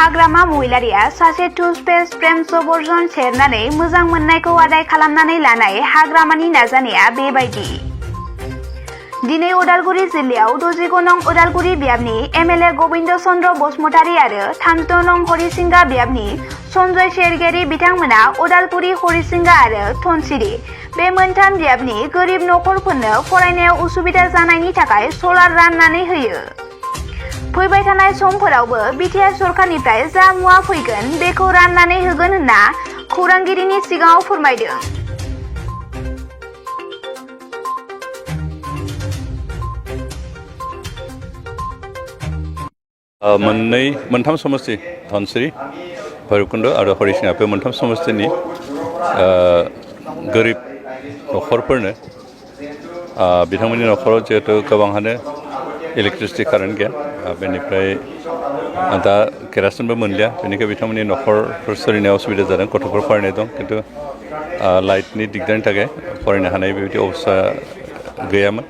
हाग्रामा महिलारिया सासे टुथपेस्ट प्रेम जबरजन सेरनानै मोजां मोननायखौ आदाय खालामनानै लानाय हाग्रामानि नाजानाया बेबायदि। दिनै उदालगुरि जिल्लायाव 60 नं उदालगुरि बियाबनि एमएलए गबिन्द चन्द्र बसुमतारी आरो 3 नं हरिसिंगा बियाबनि सन्जय शेरगियारि बिथांमोना उदालगुरि हरिसिंगा आरो धनसिरि बे मोनथाम बियाबनि गोरिब नखरफोरनो फरायनायाव उसुबिदा जानायनि थाखाय सलार राननानै होयो। फैबाय थानाय समफोरावबो बिटिआर सरकारनिफ्राय जा मुवा फैगोन बेखौ राननानै होगोन होनना खौरांगिरिनि सिगाङाव फोरमायदों। मोनथाम समस्ति धनसिरि भैरबकुंड आरो हरिसिंगा बे मोनथाम समस्तिनि गोरिब नखरफोरनो बिथांमोननि नखराव जिहेतु गोबांहानो इलेक्ट्रिसिटि कारेन्ट गैया बेनिफ्राय दा केरासिनबो मोनलिया बेनिखाय बिथांमोननि नखरफोर सोलिनायाव उसुबिदा जादों गथ'फोर फरायनाय दं खिन्थु लाइटनि दिगदारनि थाखाय फरायनो हानाय बेबायदि अबस्था गैयामोन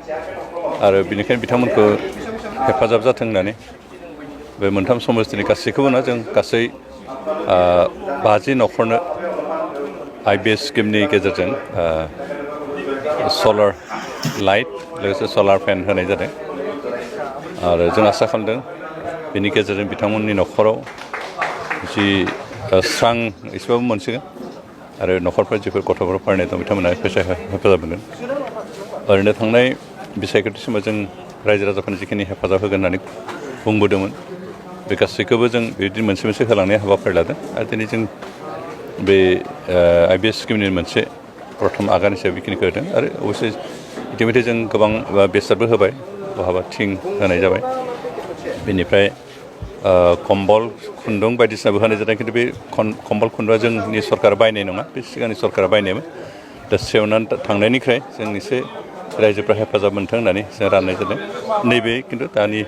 आरो बेनिखायनो बिथांमोनखौ हेफाजाब जाथों होननानै बे मोनथाम समस्तिनि गासैखौबो ना जों गासै 50 नखरनो आइबिएस स्किमनि गेजेरजों सलार लाइट लोगोसे सलार फेन होनाय जादों आरो जों आसा खालामदों बेनि गेजेरजों बिथांमोननि नखराव जि स्रां एसेबाबो मोनसिगोन आरो नखरफोर जिफोर गथ'फोर फरायनाय दं बिथांमोना फैसा हेफाजाब मोनगोन। ओरैनो थांनाय बिसायख'थि समाव जों रायजो राजाफोरनि जिखिनि हेफाजाब होगोन होननानै बुंबोदोंमोन बे गासैखौबो जों बिदि मोनसे मोनसे होलांनाय हाबाफारि लादों आरो दिनै जों बे आइबिएस स्किमनि मोनसे प्रथम आगान हिसाबै बेखिनिखौ होदों आरो अबयसे इतिमধ্যে जों गोबां बेसादबो होबाय बहाबा थिं होनाय जाबाय बेनिफ्राय कम्बल खुन्दुं बायदिसिनाबो होनाय जादों खिन्थु बे कम्बल खुन्दुङा जोंनि सरकारा बायनाय नङा बे सिगांनि सरकारा बायनायमोन दा सेवनानै थांनायनिफ्राय जों एसे रायजोफ्रा हेफाजाब मोनथों होननानै जों राननाय जादों। नैबे खिन्थु दानि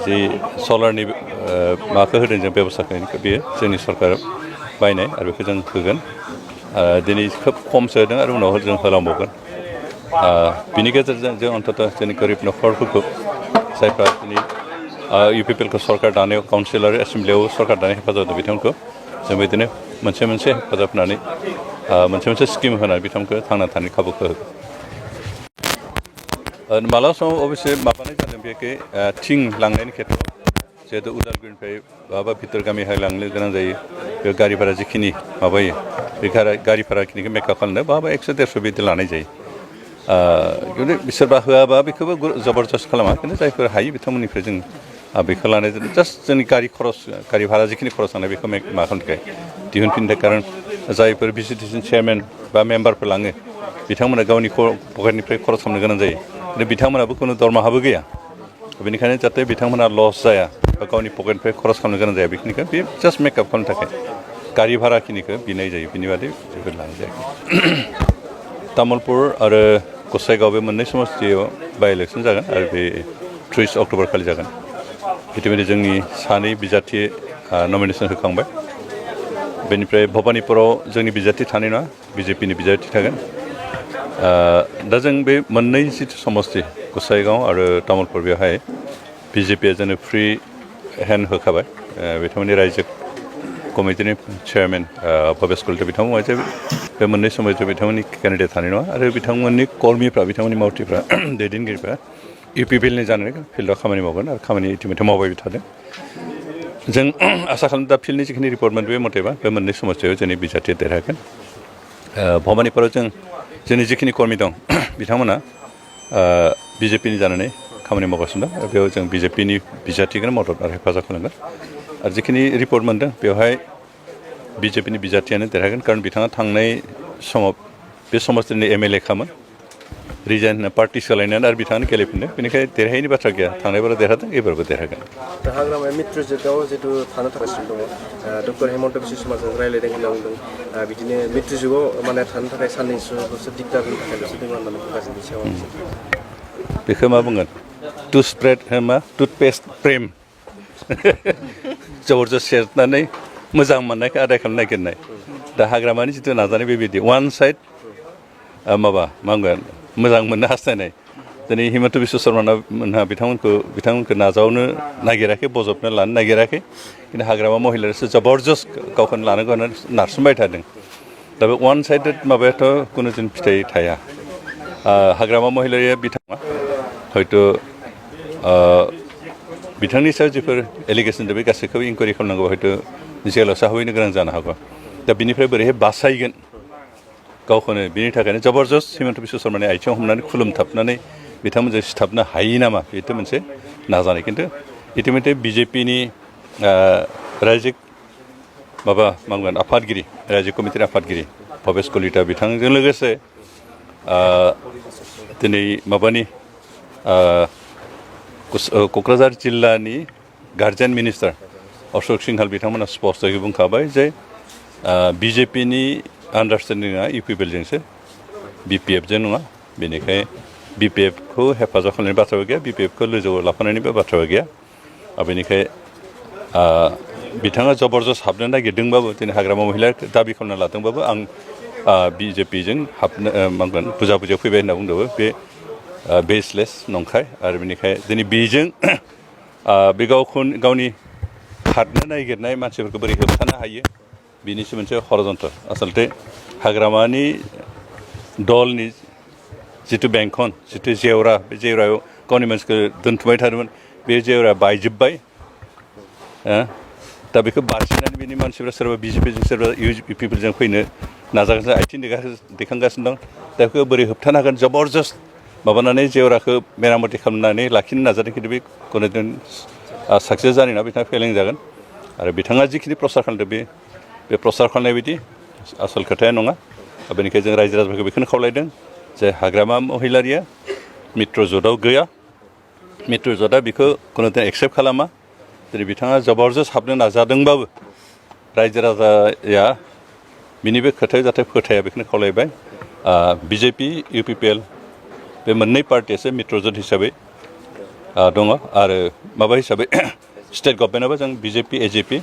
जि सलारनि माखौ होदों जों बेब'स्थाखौ बेयो जोंनि सरकार बायनाय आरो बेखौ जों होगोन दिनै खोब खमसो होदों आरो उनाव जों होलांबावगोन। बिनि गेजेरजों जों अन्तत जोंनि गोरिब नखरफोरखौ जायफ्रा दिनै इउपिपिएलखौ सरकार दानायाव काउन्सिल आरो एसेम्ब्लियाव सरकार दानाय हेफाजाब होदों बिथांमोनखौ जों बिदिनो मोनसे मोनसे हेफाजाब होनानै मोनसे मोनसे स्किम होनानै बिथांमोनखौ थांना थानायनि खाबुखौ होगोन। मालाबा समाव अबयसे माबानाय जादों बेखौ थिं लांनायनि खेथ्रआव जिहेतु उदालगुरिनिफ्राय बहाबा भितर गामिहाय लांनो गोनां जायो बे गारि भारा जिखिनि माबायो बे गारि भाराखिनिखौ मेकआप खालामनो बहाबा 100-150 बिदि लानाय जायो खिन्थु सोरबा होआबा बेखौबो जबरदस्त खालामा खिन्थु जायफोर हायो बिथांमोननिफ्राय जों बेखौ लानाय जादों जास्ट जोंनि गारि भारा जिखिनि खरस थांनाय बेखौ मा खालामनो थाखाय दिहुनफिननो थाखाय खारन जायफोर भिसिडिसि चेयारमेन बा मेम्बारफोर लाङो बिथांमोना गावनि पकेटनिफ्राय खरस खालामनो गोनां जायो खिन्थु बिथांमोनाबो खुनु दरमाहाबो गैया बेनिखायनो जाहाथे बिथांमोना लस जाया बा गावनि पकेटनिफ्राय खरस खालामनो गोनां जाया बेखिनिखौ बे जास्ट मेकआप खालामनो थाखाय गारि भाराखिनिखौ बिनाय जायो बिनि बादै जेबो लानाय जायाखै। तामुलपुर आरो गसाइगाव बे मोननै समस्तियाव बाइ इलेक्सन जागोन आरो बे 30 अक्ट'बर खालि जागोन इतिमধ্যে जोंनि सानै बिजाथि नमिनेसन होखांबाय बेनिफ्राय भबानिपुराव जोंनि बिजाथि थानाय नङा बिजेपिनि बिजाथि थागोन। दा जों बे मोननै जिथु समस्ति गसाइगाव आरो तामुलपुर बेवहाय बिजेपिया जोंनो फ्रि हेन्ड होखाबाय बिथांमोननि रायजो कमिटिनि चेयारमेन भबेस कलिता बिथांमोना जे बे मोननै समाव बिथांमोननि केन्डिडेट थानाय नङा आरो बिथांमोननि कर्मीफ्रा बिथांमोननि मावथिफ्रा दैदेनगिरिफ्रा इउपिपिएलनि जानानै फिल्डआव खामानि मावगोन आरो खामानि इतिमধ্যে मावबाय थादों। जों आसा खालामो दा फिल्डनि जिखिनि रिपर्ट मोन बे मथेबा बे मोननै समस्तियाव जोंनि बिजाथिया देरहागोन। भबानिपुराव जोंनि जिखिनि कर्मी दं बिथांमोना बिजेपिनि जानानै खामानि मावगासिनो दं बेयाव जों बिजेपिनि बिजाथिखौनो मदद आरो हेफाजाब खालामगोन आरो जिखिनि रिपर्ट मोनदों बेवहाय बिजेपिनि बिजाथियानो देरहागोन खारन बिथाङा थांनाय समाव बे समस्तिनि एमएलए खामोन रिजाइन होना पार्टि सोलायनानै आरो बिथाङानो गेलेफिनदों बेनिखायनो देरहायैनि बाथ्रा गैया थांनायबाराव देरहादों एबारबो देरहागोन। दा हाग्रामाया मित्रजुगाव जितु थानो थागासिनो दङ डक्टर हेमन्त बिश्व शर्माजों रायज्लायदों होनना बुंदों बिदिनो मित्रजुगाव माने थानो थाखाय साननैसोल'सो दिगदारनि थाखायल'सो दङ होननानै बुंगासिनो सायाव बेखौ मा बुंगोन टु स्प्रेड मा टुथपेस्ट प्रेम जबरदस्त सेरनानै मोजां मोननायखौ आदाय खालामनो नागिरनाय दा हाग्रामानि जिथु नाजानाय बेबायदि वान साइड मा बुंगोन मोजां मोननो हास्थायनाय दिनै हिमन्त बिश्व शर्मा मोनहा बिथांमोनखौ नाजावनो नागिराखै बजबनो लानो नागिराखै खिन्थु हाग्रामा महिलारियासो जबरदस्त गावखौनो लानो नारसिनबाय थादों दा बे वान साइडेड माबायाथ' खुनु दिन फिथाइ थाया हाग्रामा महिलारिया बिथाङा हयथ' बिथांनि सायाव जिफोर एलिगेसन दं बे गासैखौबो इनकुवारि खालामनांगौ हयथ' जेलाव साहैनो गोनां जानो हागौ दा बिनिफ्राय बोरैहाय बासायगोन गावखौनो बिनि थाखायनो जबरदस्त हिमन्त बिश्व शर्मानि आथिङाव हमनानै खुलुमथाबनानै बिथांमोनजों सिथाबनो हायो नामा बेथ' मोनसे नाजानाय खिन्थु इतिमध्य बिजेपिनि रायजिक आफादगिरि रायजो कमिटिनि आफादगिरि भबेश कलिता बिथांजों लोगोसे दिनै माबानि क'क्राझार जिल्लानि गार्जेन मिनिस्टार अशोक सिंहाल बिथांमोना स्पष्टयै बुंखाबाय जे बिजेपिनि आन्डारस्टेन्डिंआ इउपिपिएलजोंसो बिपिएफजों नङा बेनिखाय बिपिएफखौ हेफाजाब खालामनायनि बाथ्राबो गैया बिपिएफखौ लोगोआव लाफानायनिबो बाथ्राबो गैया बेनिखाय बिथाङा जबरदस्त हाबनो नागिरदोंबाबो दिनै हाग्रामा महिला दाबि खालामना लादोंबाबो आं बिजेपिजों हाबनो बुजायाव फैबाय होनना बुंदोंबो बे बेसलेस नंखाय आरो बेनिखाय दिनै बेजों बे गावनि खारनो नागिरनाय मानसिफोरखौ बोरै होबथानो हायो बिनिसो मोनसे षड़यन्त्र आसलथे हाग्रामानि दलनि जिथु बेंखन जिथु जेवरा बे जेवरायाव गावनि मानसिखौ दोनथुमबाय थादोंमोन बे जेवरा बायजोब्बाय दा बेखौ बारसिनानै बिनि मानसिफ्रा सोरबा बिजेपिजों सोरबा इउपिपिएलजों फैनो नाजागासिनो आथिं दैखांगासिनो दं दा बेखौ बोरै होबथानो हागोन जबरदस्त माबानानै जेवराखौ मेरामति खालामनानै लाखिनो नाजादों खिन्थु बे खुनुदिन साक्सेस जानाय नङा बिथाङा फेलें जागोन आरो बिथाङा जिखिनि प्रसार खालामदों बे प्रसार खालामनाय बायदि आसल खोथाया नङा बेनिखायनो जों रायजो राजाफोरखौ बेखौनो खावलायदों जे हाग्रामा महिलारिया मित्र ज'टआव गैया मित्र ज'टआ बेखौ खुनुदिन एक्सेप्ट खालामा दिनै बिथाङा जबरदस्त हाबनो नाजादोंबाबो रायजो राजाया बिनि बे खोथाया जाहाथे फोथाया बेखौनो खावलायबाय बिजेपि इउपिपिएल बे मोननै पार्टियासो मित्र ज'ट हिसाबै दङ आरो माबा हिसाबै स्टेट गभर्नमेन्टआबो जों बिजेपि एजेपि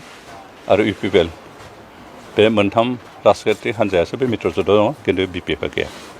आरो इउपिपिएल बे मोनथाम राजखान्थि हान्जायासो बे मित्र ज'टआव दङ खिन्थु बिपिएफआ गैया